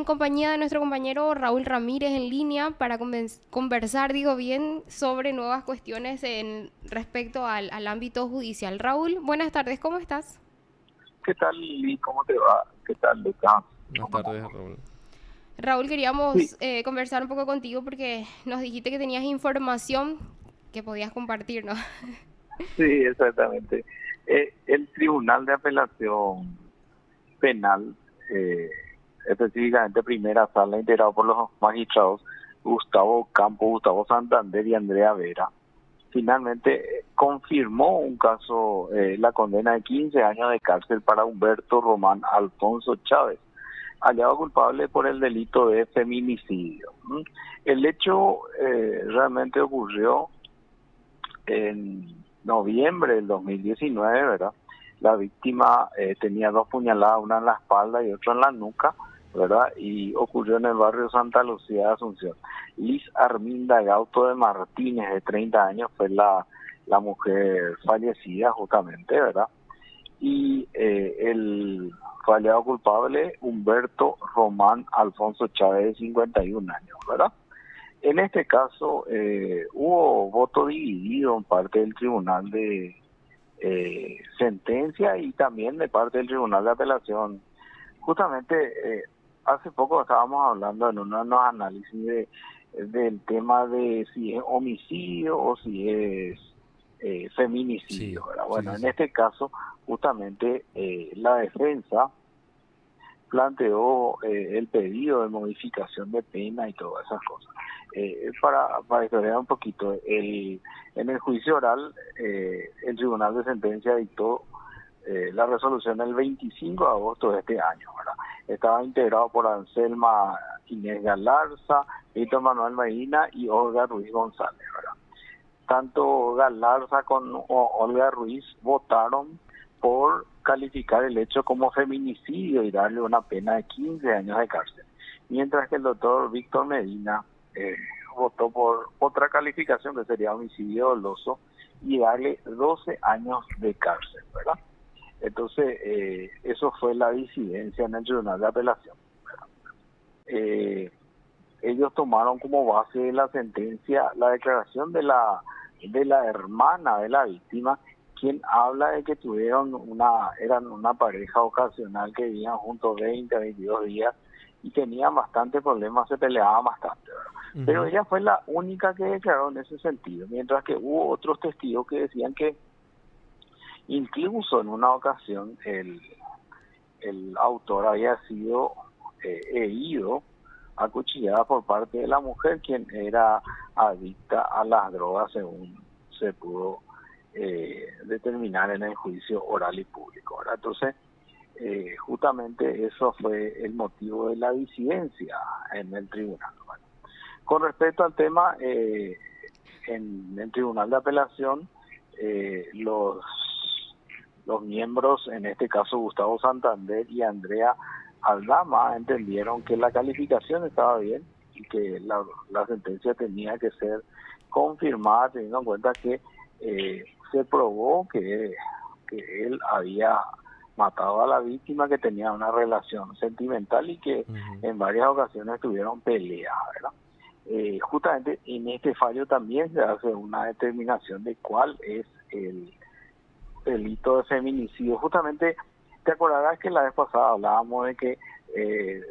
en compañía de nuestro compañero Raúl Ramírez en línea para conversar, digo bien, sobre nuevas cuestiones en respecto al ámbito judicial. Raúl, buenas tardes, ¿cómo estás? ¿Qué tal, Lili? ¿Cómo te va? ¿Qué tal, Lucas? Buenas ¿Cómo tardes, andamos? Raúl. Raúl, Sí, queríamos conversar un poco contigo porque nos dijiste que tenías información que podías compartirnos. sí, exactamente. El Tribunal de Apelación Penal, eh, específicamente Primera Sala, integrado por los magistrados Gustavo Campo, Gustavo Santander y Andrea Vera, finalmente confirmó un caso, la condena de 15 años de cárcel para Humberto Román Alfonso Chávez, hallado culpable por el delito de feminicidio. ¿M? El hecho realmente ocurrió en noviembre del 2019, ¿verdad? La víctima tenía dos puñaladas, una en la espalda y otra en la nuca, ¿verdad? Y ocurrió en el barrio Santa Lucía de Asunción. Liz Arminda Gauto de Martínez, de 30 años, fue la mujer fallecida justamente, ¿verdad? Y el fallado culpable, Humberto Román Alfonso Chávez, de 51 años, ¿verdad? En este caso hubo voto dividido en parte del Tribunal de Sentencia y también de parte del Tribunal de Apelación. Justamente hace poco estábamos hablando en uno de los análisis del tema de si es homicidio o si es feminicidio, Sí, ¿verdad? sí, Bueno, sí, en sí. este caso justamente la defensa planteó el pedido de modificación de pena y todas esas cosas. Para historiar un poquito, en el juicio oral, el Tribunal de Sentencia dictó la resolución el 25 de agosto de este año, ¿verdad? Estaba integrado por Anselma Inés Galarza, Víctor Manuel Medina y Olga Ruiz González, ¿verdad? Tanto Galarza como Olga Ruiz votaron por calificar el hecho como feminicidio y darle una pena de 15 años de cárcel, mientras que el doctor Víctor Medina eh, votó por otra calificación que sería homicidio doloso y darle 12 años de cárcel, ¿verdad? Entonces, eso fue la disidencia en el Tribunal de Apelación. Eh, Ellos tomaron como base de la sentencia la declaración de la hermana de la víctima, quien habla de que eran una pareja ocasional que vivían juntos 20 a 22 días y tenían bastantes problemas, se peleaban bastante, ¿verdad? Pero Ujú. ella fue la única que declaró en ese sentido, mientras que hubo otros testigos que decían que incluso en una ocasión el autor había sido herido a cuchillada por parte de la mujer, quien era adicta a las drogas, según se pudo determinar en el juicio oral y público, ¿verdad? Entonces, justamente eso fue el motivo de la disidencia en el tribunal, ¿verdad? Con respecto al tema, en el tribunal de apelación, los miembros, en este caso Gustavo Santander y Andrea Aldama, entendieron que la calificación estaba bien y que la sentencia tenía que ser confirmada, teniendo en cuenta que se probó que él había matado a la víctima, que tenía una relación sentimental y que Ujú. en varias ocasiones tuvieron peleas, ¿verdad? Justamente en este fallo también se hace una determinación de cuál es el delito de feminicidio. Justamente, te acordarás que la vez pasada hablábamos de que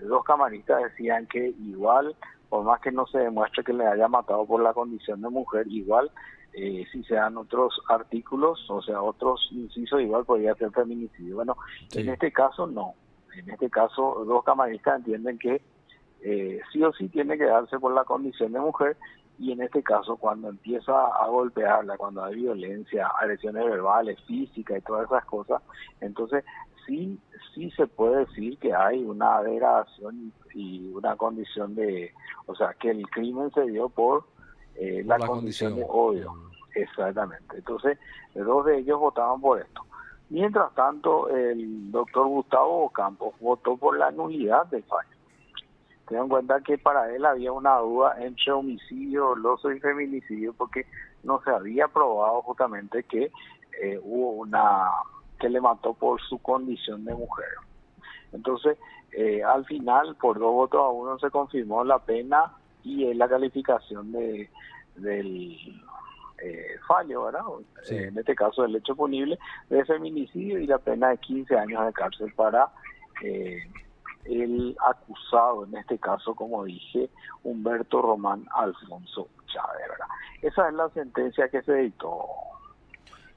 dos camaristas decían que igual, por más que no se demuestre que le haya matado por la condición de mujer, igual, si se dan otros artículos, o sea, otros incisos, igual podría ser feminicidio. Bueno, en Sí. este caso no. En este caso, dos camaristas entienden que sí o sí tiene que darse por la condición de mujer, y en este caso cuando empieza a golpearla, cuando hay violencia, agresiones verbales, físicas y todas esas cosas, entonces sí se puede decir que hay una degradación y una condición o sea, que el crimen se dio por Por la la condición de condición. odio. Ujú. Exactamente. Entonces, dos de ellos votaban por esto. Mientras tanto, el doctor Gustavo Campos votó por la nulidad del fallo. Ten en cuenta que para él había una duda entre homicidio doloso y feminicidio, porque no se había probado justamente que hubo que le mató por su condición de mujer. Entonces, al final, por 2 votos a 1 se confirmó la pena y la calificación del fallo, ¿verdad? Sí. En este caso, el hecho punible de feminicidio y la pena de 15 años de cárcel para el acusado, en este caso, como dije, Humberto Román Alfonso Chávez, ¿verdad? Esa es la sentencia que se dictó.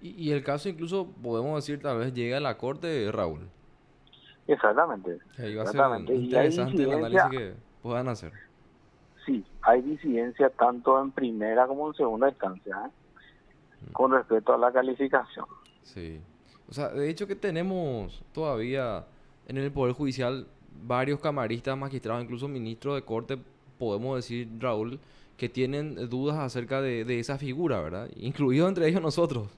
Y el caso incluso, podemos decir, tal vez llega a la corte, Raúl. Exactamente, Ahí va a ser exactamente. Y hay interesante el disidencia, análisis que puedan hacer. sí, hay disidencia tanto en primera como en segunda instancia, con respecto a la calificación. Sí. O sea, de hecho que tenemos todavía en el Poder Judicial varios camaristas, magistrados, incluso ministros de corte, podemos decir, Raúl, que tienen dudas acerca de esa figura, ¿verdad? Incluido entre ellos nosotros.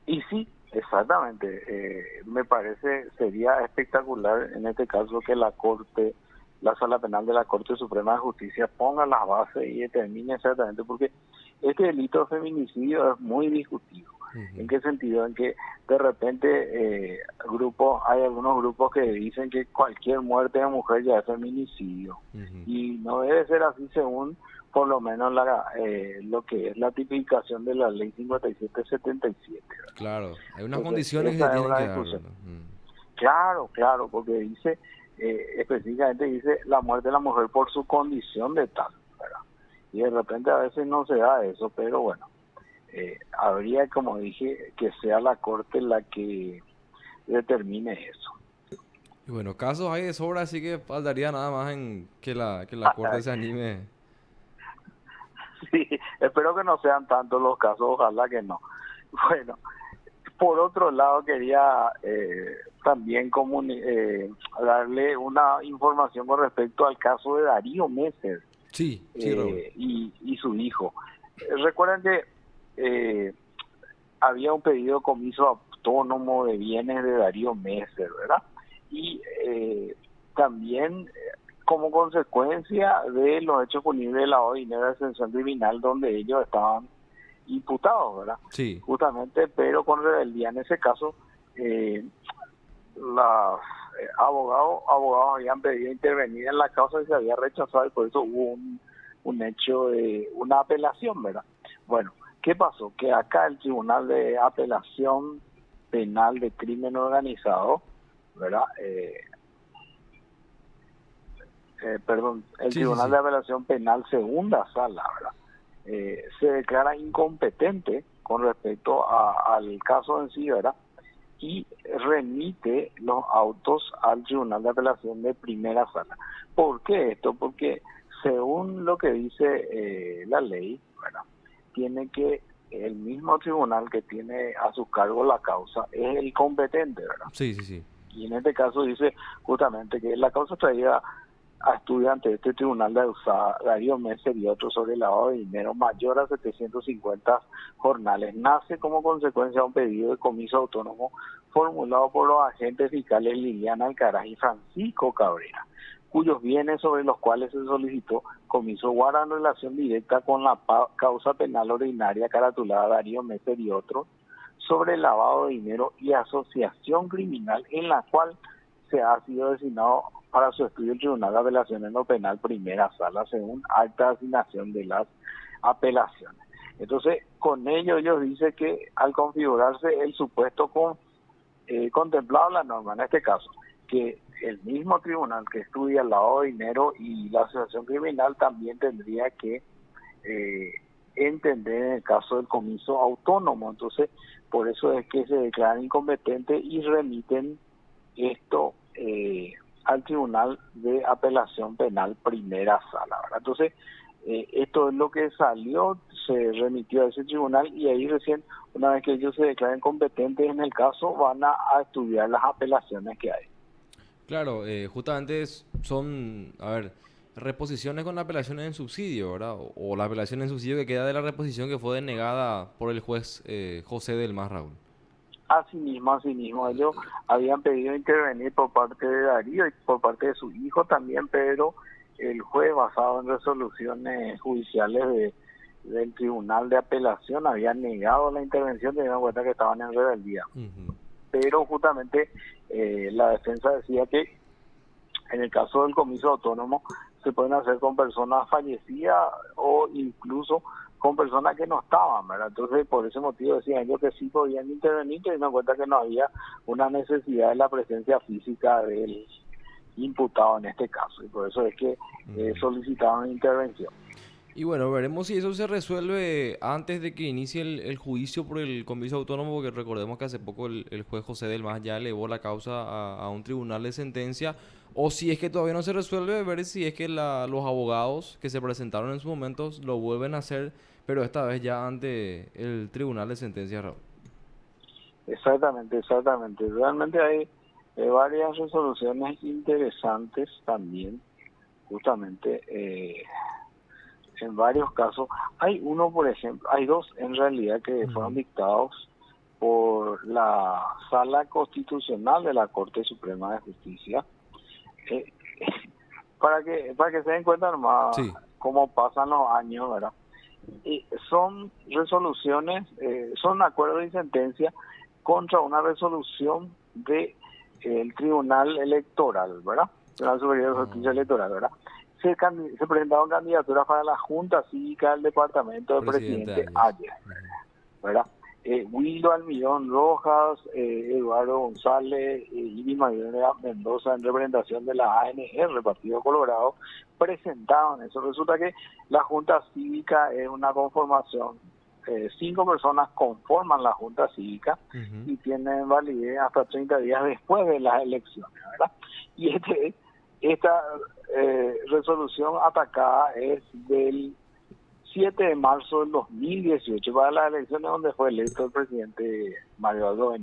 Y sí, exactamente. Me parece, sería espectacular en este caso que la Corte, la Sala Penal de la Corte Suprema de Justicia ponga las bases y determine exactamente, porque este delito de feminicidio es muy discutido. ¿En qué sentido? En que de repente hay algunos grupos que dicen que cualquier muerte de mujer ya es feminicidio. Y no debe ser así según por lo menos lo que es la tipificación de la ley 5777. Claro, hay unas Entonces, condiciones que se esa es tienen una que dar, discusión. ¿verdad? Claro, porque dice, específicamente dice la muerte de la mujer por su condición de tal, ¿verdad? Y de repente a veces no se da eso, pero bueno, habría, como dije, que sea la Corte la que determine eso. Y bueno, casos hay de sobra, así que faltaría nada más en que la corte se anime. Sí, espero que no sean tantos los casos, ojalá que no. Bueno, por otro lado quería también darle una información con respecto al caso de Darío Messer Sí, sí, Raúl. y su hijo. Recuerden que había un pedido de comiso autónomo de bienes de Darío Messer, ¿verdad? Y también como consecuencia de los hechos punibles de lavado de dinero de ascensión criminal donde ellos estaban imputados, ¿verdad? Sí. Justamente, pero con rebeldía. En ese caso, los abogados habían pedido intervenir en la causa y se había rechazado y por eso hubo un hecho de una apelación, ¿verdad? Bueno, ¿qué pasó? Que acá el Tribunal de Apelación Penal de Crimen Organizado, ¿verdad? El Sí, sí, Tribunal sí. de Apelación Penal Segunda Sala, ¿verdad? Se declara incompetente con respecto al caso en sí, ¿verdad? Y remite los autos al Tribunal de Apelación de Primera Sala. ¿Por qué esto? Porque según lo que dice la ley, ¿verdad? Tiene que el mismo tribunal que tiene a su cargo la causa es el competente, ¿verdad? Sí, sí, sí. Y en este caso dice justamente que la causa traída a estudiante de este tribunal de Darío Messer y otros sobre el lavado de dinero mayor a 750 jornales nace como consecuencia de un pedido de comiso autónomo formulado por los agentes fiscales Liliana Alcaraz y Francisco Cabrera, cuyos bienes sobre los cuales se solicitó comiso guardan relación directa con la causa penal ordinaria caratulada Darío Messer y otros sobre el lavado de dinero y asociación criminal en la cual se ha sido designado para su estudio el Tribunal de Apelación en lo Penal Primera Sala según acta de asignación de las apelaciones. Entonces, con ello ellos dicen que al configurarse el supuesto contemplado en la norma, en este caso, que el mismo tribunal que estudia el lavado de dinero y la asociación criminal también tendría que entender en el caso del comiso autónomo. Entonces, por eso es que se declaran incompetentes y remiten esto al Tribunal de Apelación Penal Primera Sala, ¿verdad? Entonces, esto es lo que salió, se remitió a ese tribunal y ahí recién, una vez que ellos se declaren competentes en el caso, van a estudiar las apelaciones que hay. Claro, justamente son, a ver, reposiciones con apelaciones en subsidio, ¿verdad? O la apelación en subsidio que queda de la reposición que fue denegada por el juez José del Mas, Raúl. Asimismo, ellos habían pedido intervenir por parte de Darío y por parte de su hijo también, pero el juez, basado en resoluciones judiciales del Tribunal de Apelación, había negado la intervención teniendo en cuenta que estaban en rebeldía. Pero justamente la defensa decía que En el caso del comicio autónomo, se pueden hacer con personas fallecidas o incluso con personas que no estaban, ¿verdad? Entonces, por ese motivo decían ellos que sí podían intervenir, teniendo en cuenta que no había una necesidad de la presencia física del imputado en este caso, y por eso es que solicitaban intervención. Y bueno, veremos si eso se resuelve antes de que inicie el juicio por el comicio autónomo, porque recordemos que hace poco el juez José del Mas ya elevó la causa a un tribunal de sentencia, o si es que todavía no se resuelve, ver si es que los abogados que se presentaron en sus momentos lo vuelven a hacer, pero esta vez ya ante el tribunal de sentencia, Raúl. Exactamente, exactamente. Realmente hay varias resoluciones interesantes también, justamente en varios casos. Hay uno, por ejemplo, hay dos en realidad que fueron dictados por la Sala Constitucional de la Corte Suprema de Justicia, eh, para que se den cuenta nomás Sí. cómo pasan los años, ¿verdad? Y son resoluciones, son acuerdos y sentencias contra una resolución de el Tribunal Electoral, ¿verdad? Tribunal Superior de Justicia Electoral, ¿verdad? Se presentaron candidaturas para la Junta Cívica del Departamento del Presidente Ayes, ¿verdad? Wildo Almirón Rojas, Eduardo González y María Mendoza, en representación de la ANR, Partido Colorado, presentaron eso. Resulta que la Junta Cívica es una conformación, 5 personas conforman la Junta Cívica y tienen validez hasta 30 días después de las elecciones, ¿verdad? Y esta resolución atacada es del 7 de marzo del 2018, para las elecciones donde fue electo el presidente Mario Aldo